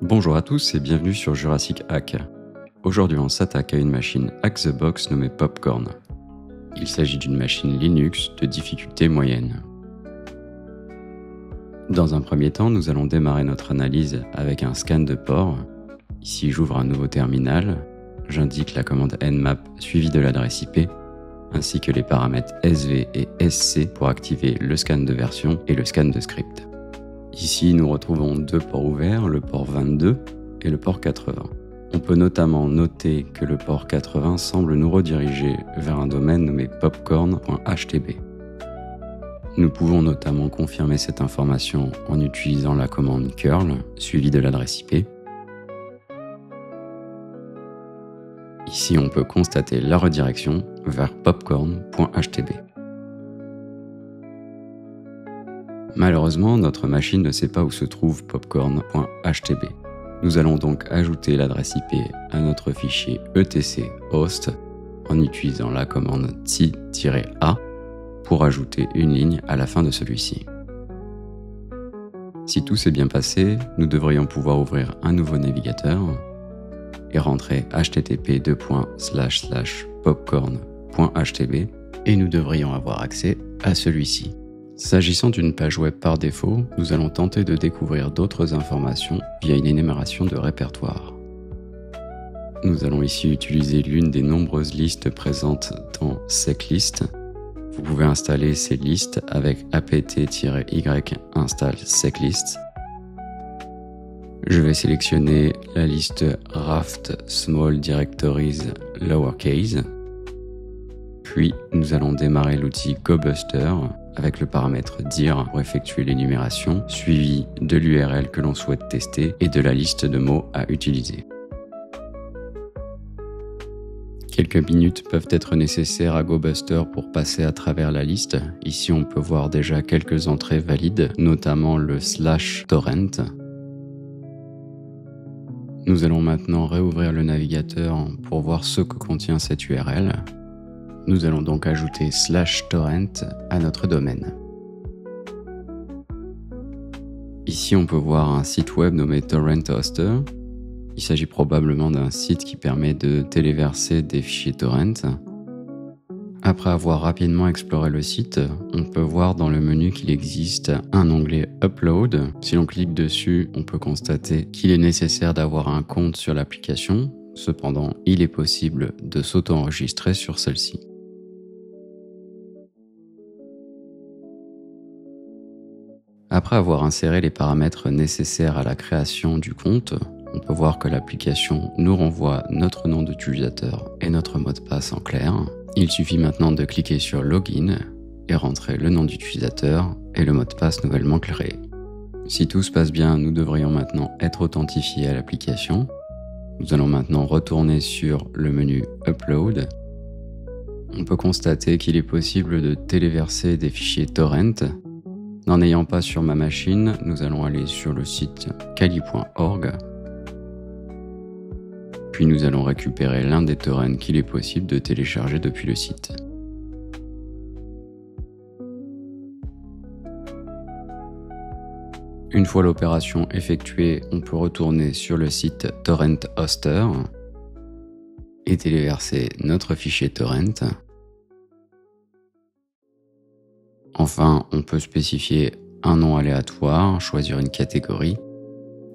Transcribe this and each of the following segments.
Bonjour à tous et bienvenue sur Jurassic Hack. Aujourd'hui on s'attaque à une machine Hack the Box nommée Popcorn. Il s'agit d'une machine Linux de difficulté moyenne. Dans un premier temps, nous allons démarrer notre analyse avec un scan de port. Ici j'ouvre un nouveau terminal, j'indique la commande nmap suivie de l'adresse IP, ainsi que les paramètres SV et SC pour activer le scan de version et le scan de script. Ici, nous retrouvons deux ports ouverts, le port 22 et le port 80. On peut notamment noter que le port 80 semble nous rediriger vers un domaine nommé popcorn.htb. Nous pouvons notamment confirmer cette information en utilisant la commande curl suivie de l'adresse IP. Ici, on peut constater la redirection vers popcorn.htb. Malheureusement, notre machine ne sait pas où se trouve popcorn.htb. Nous allons donc ajouter l'adresse IP à notre fichier etc host en utilisant la commande tsi-a pour ajouter une ligne à la fin de celui-ci. Si tout s'est bien passé, nous devrions pouvoir ouvrir un nouveau navigateur et rentrer http://popcorn.htb et nous devrions avoir accès à celui-ci. S'agissant d'une page web par défaut, nous allons tenter de découvrir d'autres informations via une énumération de répertoire. Nous allons ici utiliser l'une des nombreuses listes présentes dans seclist. Vous pouvez installer ces listes avec apt-y install seclist. Je vais sélectionner la liste raft small directories lowercase. Puis nous allons démarrer l'outil GoBuster avec le paramètre dir pour effectuer l'énumération, suivi de l'URL que l'on souhaite tester et de la liste de mots à utiliser. Quelques minutes peuvent être nécessaires à GoBuster pour passer à travers la liste. Ici, on peut voir déjà quelques entrées valides, notamment le /torrent. Nous allons maintenant réouvrir le navigateur pour voir ce que contient cette URL. Nous allons donc ajouter /torrent à notre domaine. Ici, on peut voir un site web nommé Torrent Hoster. Il s'agit probablement d'un site qui permet de téléverser des fichiers torrent. Après avoir rapidement exploré le site, on peut voir dans le menu qu'il existe un onglet Upload. Si l'on clique dessus, on peut constater qu'il est nécessaire d'avoir un compte sur l'application. Cependant, il est possible de s'auto-enregistrer sur celle-ci. Après avoir inséré les paramètres nécessaires à la création du compte, on peut voir que l'application nous renvoie notre nom d'utilisateur et notre mot de passe en clair. Il suffit maintenant de cliquer sur Login et rentrer le nom d'utilisateur et le mot de passe nouvellement créé. Si tout se passe bien, nous devrions maintenant être authentifiés à l'application. Nous allons maintenant retourner sur le menu Upload. On peut constater qu'il est possible de téléverser des fichiers torrent. N'en ayant pas sur ma machine, nous allons aller sur le site kali.org. Puis nous allons récupérer l'un des torrents qu'il est possible de télécharger depuis le site. Une fois l'opération effectuée, on peut retourner sur le site Torrent Hoster et téléverser notre fichier torrent. Enfin, on peut spécifier un nom aléatoire, choisir une catégorie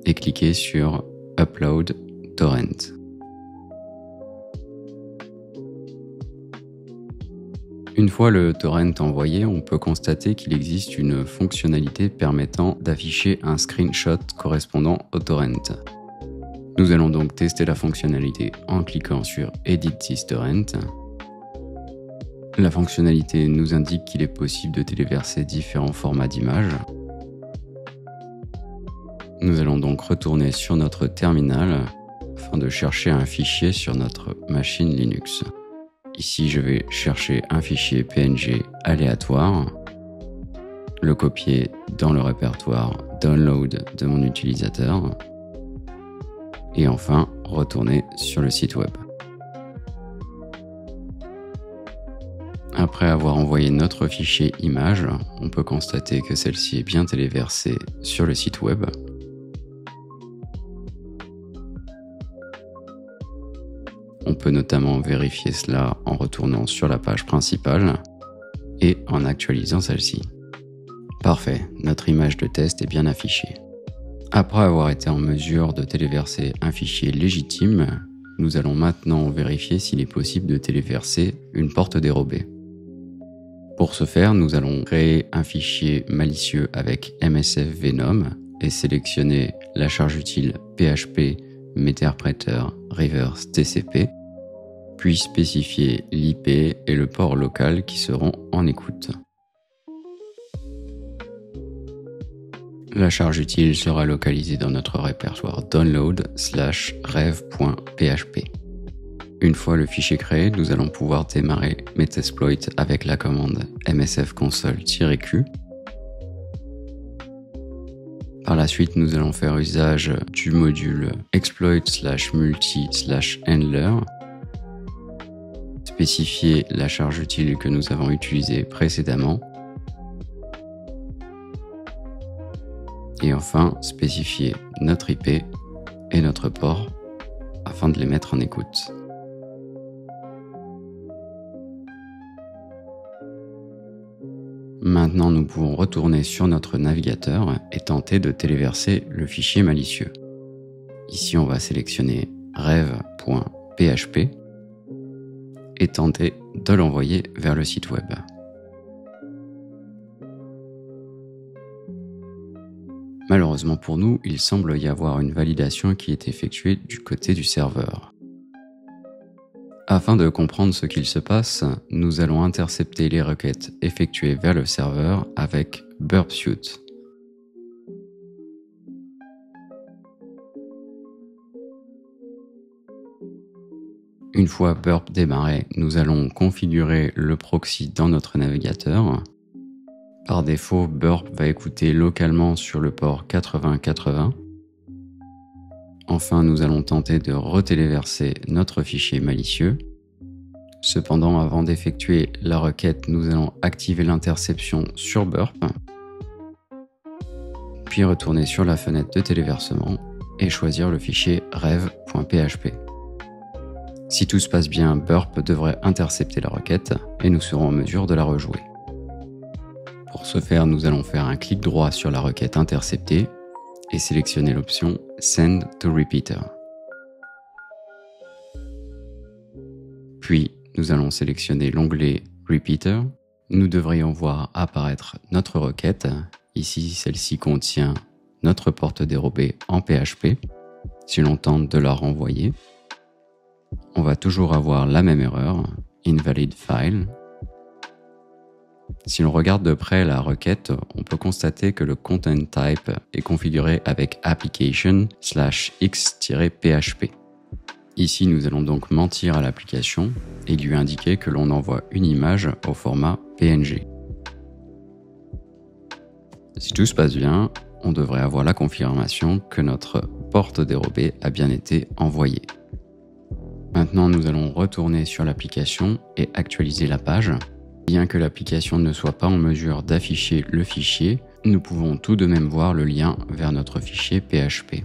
et cliquer sur Upload Torrent. Une fois le torrent envoyé, on peut constater qu'il existe une fonctionnalité permettant d'afficher un screenshot correspondant au torrent. Nous allons donc tester la fonctionnalité en cliquant sur Edit this torrent. La fonctionnalité nous indique qu'il est possible de téléverser différents formats d'images. Nous allons donc retourner sur notre terminal afin de chercher un fichier sur notre machine Linux. Ici, je vais chercher un fichier PNG aléatoire, le copier dans le répertoire Download de mon utilisateur et enfin retourner sur le site web. Après avoir envoyé notre fichier image, on peut constater que celle-ci est bien téléversée sur le site web. On peut notamment vérifier cela en retournant sur la page principale et en actualisant celle-ci. Parfait, notre image de test est bien affichée. Après avoir été en mesure de téléverser un fichier légitime, nous allons maintenant vérifier s'il est possible de téléverser une porte dérobée. Pour ce faire, nous allons créer un fichier malicieux avec MSF Venom et sélectionner la charge utile PHP Meterpreter Reverse TCP, puis spécifier l'IP et le port local qui seront en écoute. La charge utile sera localisée dans notre répertoire download/rev.php. Une fois le fichier créé, nous allons pouvoir démarrer Metasploit avec la commande msfconsole-q. Par la suite, nous allons faire usage du module exploit/multi/handler, spécifier la charge utile que nous avons utilisée précédemment, et enfin spécifier notre IP et notre port afin de les mettre en écoute. Maintenant, nous pouvons retourner sur notre navigateur et tenter de téléverser le fichier malicieux. Ici, on va sélectionner rev.php et tenter de l'envoyer vers le site web. Malheureusement pour nous, il semble y avoir une validation qui est effectuée du côté du serveur. Afin de comprendre ce qu'il se passe, nous allons intercepter les requêtes effectuées vers le serveur avec burp-suite. Une fois burp démarré, nous allons configurer le proxy dans notre navigateur. Par défaut, burp va écouter localement sur le port 8080. Enfin, nous allons tenter de retéléverser notre fichier malicieux. Cependant, avant d'effectuer la requête, nous allons activer l'interception sur burp, puis retourner sur la fenêtre de téléversement et choisir le fichier rev.php. Si tout se passe bien, burp devrait intercepter la requête et nous serons en mesure de la rejouer. Pour ce faire, nous allons faire un clic droit sur la requête interceptée et sélectionner l'option Send to Repeater. Puis, nous allons sélectionner l'onglet Repeater. Nous devrions voir apparaître notre requête. Ici, celle-ci contient notre porte dérobée en PHP. Si l'on tente de la renvoyer, on va toujours avoir la même erreur, Invalid File. Si l'on regarde de près la requête, on peut constater que le content type est configuré avec application/x-php. Ici, nous allons donc mentir à l'application et lui indiquer que l'on envoie une image au format PNG. Si tout se passe bien, on devrait avoir la confirmation que notre porte dérobée a bien été envoyée. Maintenant, nous allons retourner sur l'application et actualiser la page. Bien que l'application ne soit pas en mesure d'afficher le fichier, nous pouvons tout de même voir le lien vers notre fichier PHP.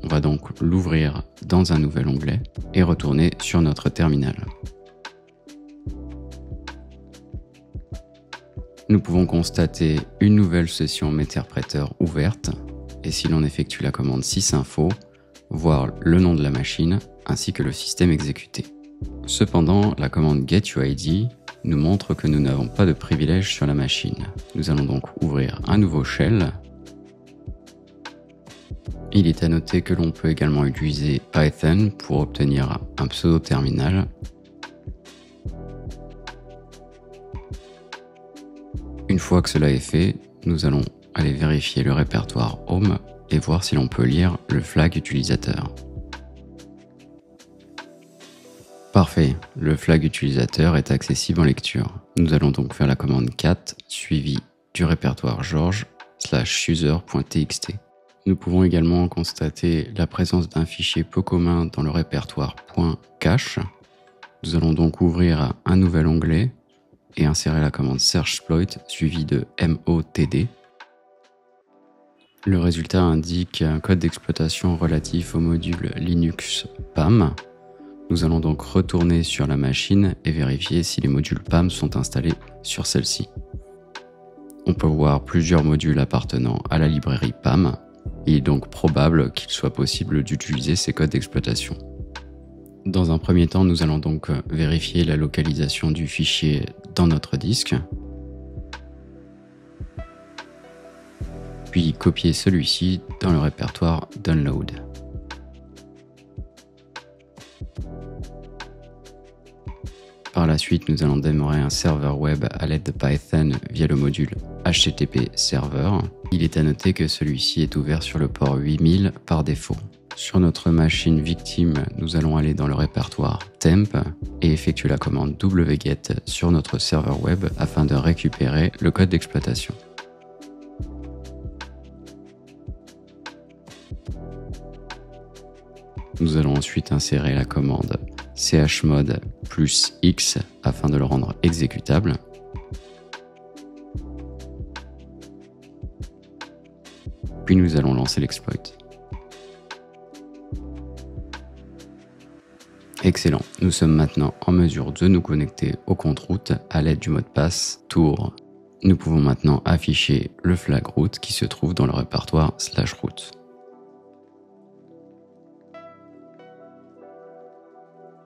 On va donc l'ouvrir dans un nouvel onglet et retourner sur notre terminal. Nous pouvons constater une nouvelle session Meterpreter ouverte et si l'on effectue la commande sysinfo, voir le nom de la machine ainsi que le système exécuté. Cependant, la commande getUID nous montre que nous n'avons pas de privilège sur la machine. Nous allons donc ouvrir un nouveau shell. Il est à noter que l'on peut également utiliser Python pour obtenir un pseudo-terminal. Une fois que cela est fait, nous allons aller vérifier le répertoire Home et voir si l'on peut lire le flag utilisateur. Parfait, le flag utilisateur est accessible en lecture. Nous allons donc faire la commande cat suivie du répertoire george/user.txt. Nous pouvons également constater la présence d'un fichier peu commun dans le répertoire .cache. Nous allons donc ouvrir un nouvel onglet et insérer la commande searchsploit suivie de motd. Le résultat indique un code d'exploitation relatif au module Linux PAM. Nous allons donc retourner sur la machine et vérifier si les modules PAM sont installés sur celle-ci. On peut voir plusieurs modules appartenant à la librairie PAM. Il est donc probable qu'il soit possible d'utiliser ces codes d'exploitation. Dans un premier temps, nous allons donc vérifier la localisation du fichier dans notre disque, puis copier celui-ci dans le répertoire Download. Par la suite, nous allons démarrer un serveur web à l'aide de Python via le module HTTP Server. Il est à noter que celui-ci est ouvert sur le port 8000 par défaut. Sur notre machine victime, nous allons aller dans le répertoire temp et effectuer la commande wget sur notre serveur web afin de récupérer le code d'exploitation. Nous allons ensuite insérer la commande chmod +x afin de le rendre exécutable. Puis nous allons lancer l'exploit. Excellent, nous sommes maintenant en mesure de nous connecter au compte route à l'aide du mot de passe tour. Nous pouvons maintenant afficher le flag route qui se trouve dans le répertoire /route.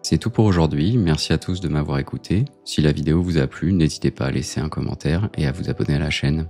C'est tout pour aujourd'hui, merci à tous de m'avoir écouté. Si la vidéo vous a plu, n'hésitez pas à laisser un commentaire et à vous abonner à la chaîne.